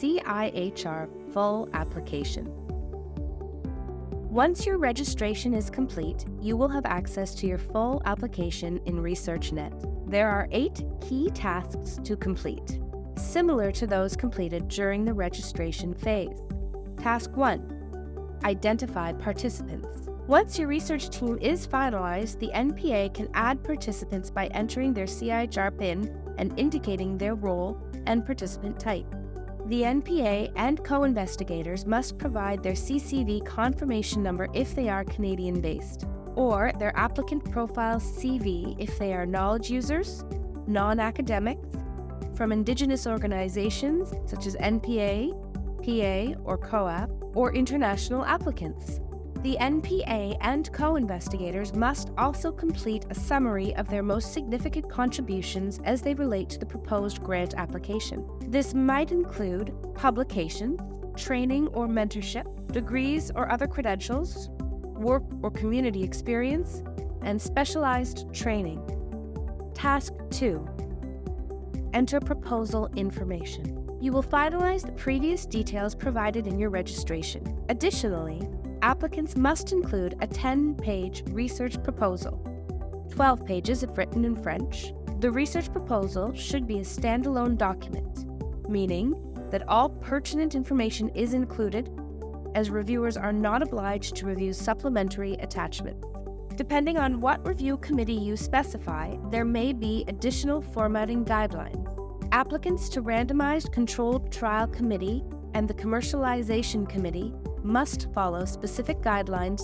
CIHR full application. Once your registration is complete, you will have access to your full application in ResearchNet. There are 8 key tasks to complete, similar to those completed during the registration phase. Task 1. Identify participants. Once your research team is finalized, the NPA can add participants by entering their CIHR PIN and indicating their role and participant type. The NPA and co-investigators must provide their CCV confirmation number if they are Canadian-based, or their applicant profile CV if they are knowledge users, non-academics, from Indigenous organizations such as NPA, PA, or COAP, or international applicants. The NPA and co-investigators must also complete a summary of their most significant contributions as they relate to the proposed grant application. This might include publications, training or mentorship, degrees or other credentials, work or community experience, and specialized training. Task 2. Enter proposal information. You will finalize the previous details provided in your registration. Additionally, applicants must include a 10-page research proposal, 12 pages if written in French. The research proposal should be a standalone document, meaning that all pertinent information is included, as reviewers are not obliged to review supplementary attachments. Depending on what review committee you specify, there may be additional formatting guidelines. Applicants to Randomized Controlled Trial Committee and the Commercialization Committee must follow specific guidelines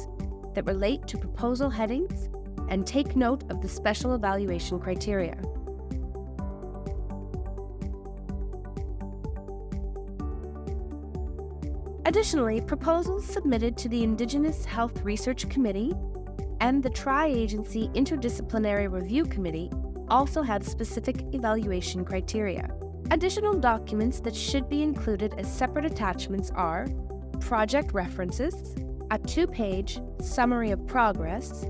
that relate to proposal headings and take note of the special evaluation criteria. Additionally, proposals submitted to the Indigenous Health Research Committee and the Tri-Agency Interdisciplinary Review Committee also have specific evaluation criteria. Additional documents that should be included as separate attachments are project references, a 2-page summary of progress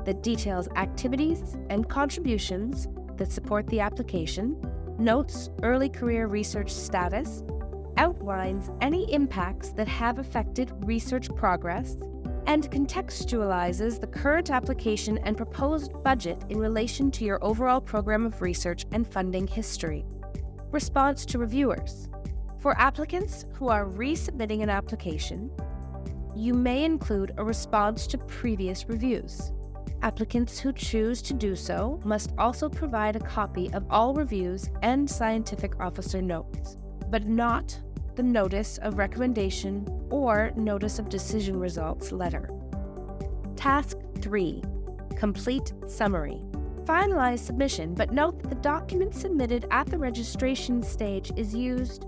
that details activities and contributions that support the application, notes early career research status, outlines any impacts that have affected research progress, and contextualizes the current application and proposed budget in relation to your overall program of research and funding history. Response to reviewers. For applicants who are resubmitting an application, you may include a response to previous reviews. Applicants who choose to do so must also provide a copy of all reviews and scientific officer notes, but not the Notice of Recommendation or Notice of Decision Results letter. Task 3. Complete summary. Finalize submission, but note that the document submitted at the registration stage is used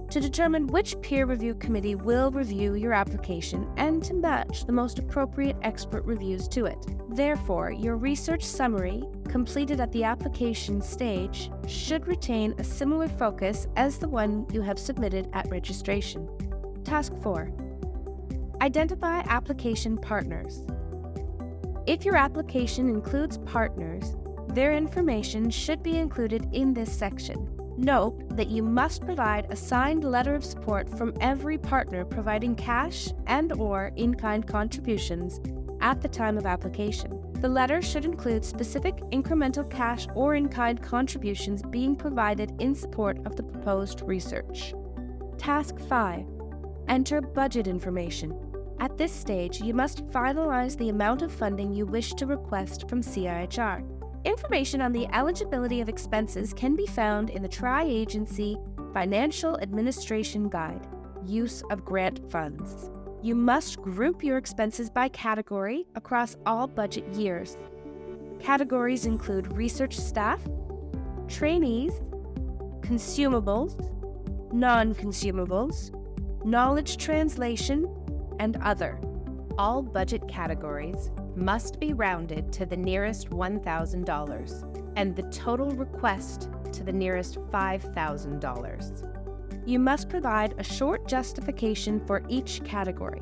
to determine which peer review committee will review your application and to match the most appropriate expert reviews to it. Therefore, your research summary, completed at the application stage, should retain a similar focus as the one you have submitted at registration. Task 4. Identify application partners. If your application includes partners, their information should be included in this section. Note that you must provide a signed letter of support from every partner providing cash and/or in-kind contributions at the time of application. The letter should include specific incremental cash or in-kind contributions being provided in support of the proposed research. Task 5. Enter budget information. At this stage, you must finalize the amount of funding you wish to request from CIHR. Information on the eligibility of expenses can be found in the Tri-Agency Financial Administration Guide, Use of Grant Funds. You must group your expenses by category across all budget years. Categories include research staff, trainees, consumables, non-consumables, knowledge translation, and other. All budget categories must be rounded to the nearest $1,000 and the total request to the nearest $5,000. You must provide a short justification for each category.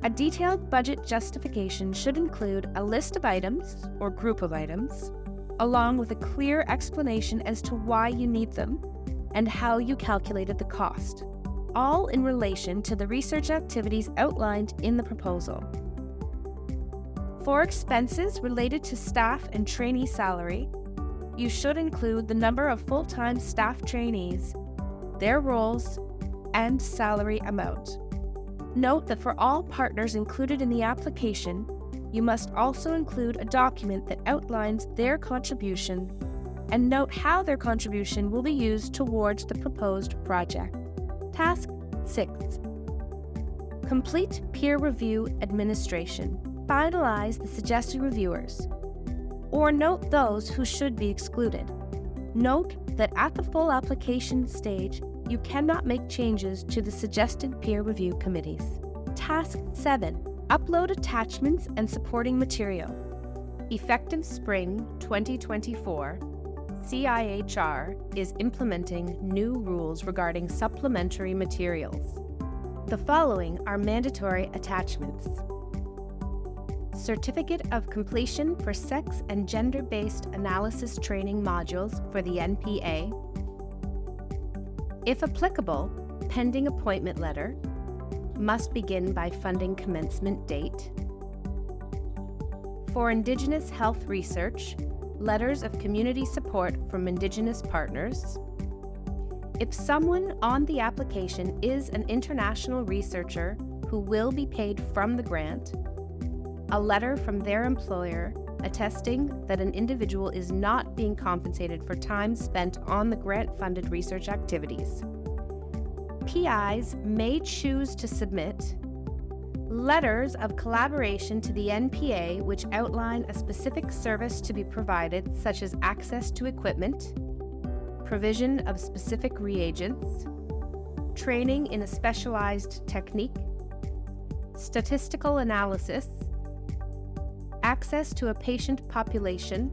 A detailed budget justification should include a list of items or group of items, along with a clear explanation as to why you need them and how you calculated the cost. all in relation to the research activities outlined in the proposal. For expenses related to staff and trainee salary, you should include the number of full-time staff trainees, their roles, and salary amount. Note that for all partners included in the application, you must also include a document that outlines their contribution and note how their contribution will be used towards the proposed project. Task 6. Complete peer review administration. Finalize the suggested reviewers, or note those who should be excluded. Note that at the full application stage, you cannot make changes to the suggested peer review committees. Task 7. Upload attachments and supporting material. Effective spring 2024, CIHR is implementing new rules regarding supplementary materials. The following are mandatory attachments. Certificate of Completion for Sex and Gender-Based Analysis Training Modules for the NPA. If applicable, pending appointment letter, must begin by funding commencement date. For Indigenous health research, letters of community support from Indigenous partners. If someone on the application is an international researcher who will be paid from the grant, a letter from their employer attesting that an individual is not being compensated for time spent on the grant-funded research activities. PIs may choose to submit letters of collaboration to the NPA which outline a specific service to be provided, such as access to equipment, provision of specific reagents, training in a specialized technique, statistical analysis, access to a patient population,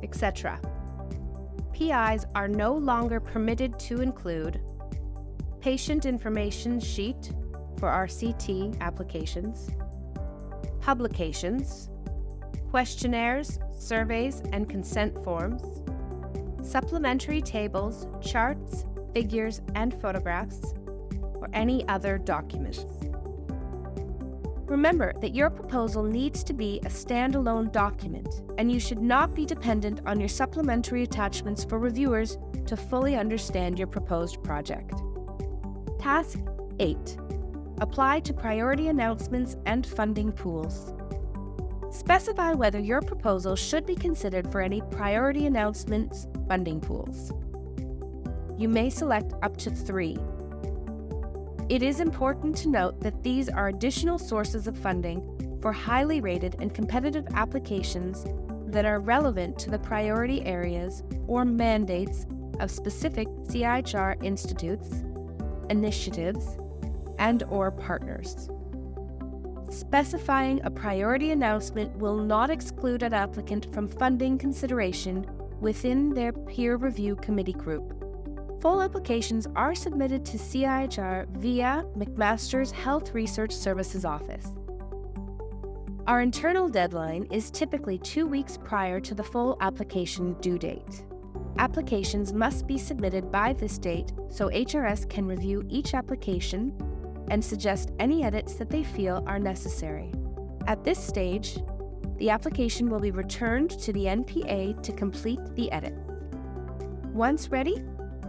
etc. PIs are no longer permitted to include patient information sheet for RCT applications, publications, questionnaires, surveys, and consent forms, supplementary tables, charts, figures, and photographs, or any other documents. Remember that your proposal needs to be a standalone document, and you should not be dependent on your supplementary attachments for reviewers to fully understand your proposed project. Task 8. Apply to priority announcements and funding pools. Specify whether your proposal should be considered for any priority announcements funding pools. You may select up to 3. It is important to note that these are additional sources of funding for highly rated and competitive applications that are relevant to the priority areas or mandates of specific CIHR institutes, initiatives, and/or partners. Specifying a priority announcement will not exclude an applicant from funding consideration within their peer review committee group. Full applications are submitted to CIHR via McMaster's Health Research Services Office. Our internal deadline is typically 2 weeks prior to the full application due date. Applications must be submitted by this date so HRS can review each application and suggest any edits that they feel are necessary. At this stage, the application will be returned to the NPA to complete the edit. Once ready,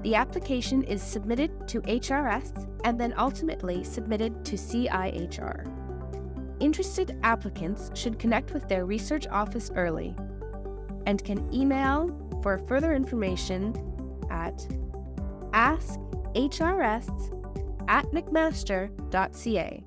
the application is submitted to HRS and then ultimately submitted to CIHR. Interested applicants should connect with their research office early and can email for further information at askhrs@mcmaster.ca.